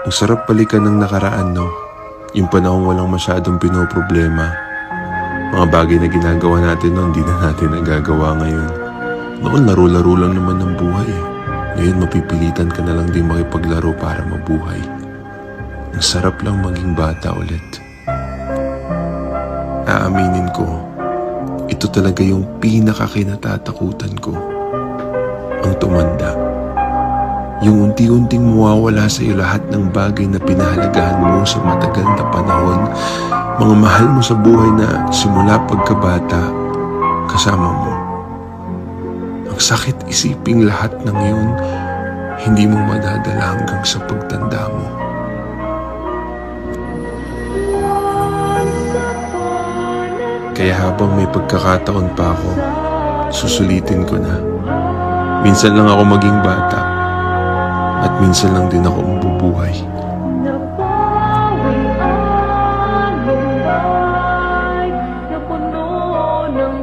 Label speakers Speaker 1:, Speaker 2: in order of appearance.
Speaker 1: Ang sarap balikan ng nakaraan, no? Yung panahong walang masyadong pinoproblema. Mga bagay na ginagawa natin noon, di na natin nagagawa ngayon. Noon, laro-laro lang naman ng buhay eh. Ngayon, mapipilitan ka na lang din makipaglaro para mabuhay. Ang sarap lang maging bata ulit. Aaminin ko, ito talaga yung pinakakinatatakutan ko. Ang tumanda. Yung unti-unting mawawala sa iyo lahat ng bagay na pinahalagahan mo sa matagal na panahon. Mga mahal mo sa buhay na simula pagkabata, kasama mo. Ang sakit isiping lahat ng yun, hindi mo madadala hanggang sa pagtanda mo. Kaya habang may pagkakataon pa ako, susulitin ko na. Minsan lang ako maging bata. At minsan lang din ako mabubuhay.
Speaker 2: Nabawi ang buhay na puno ng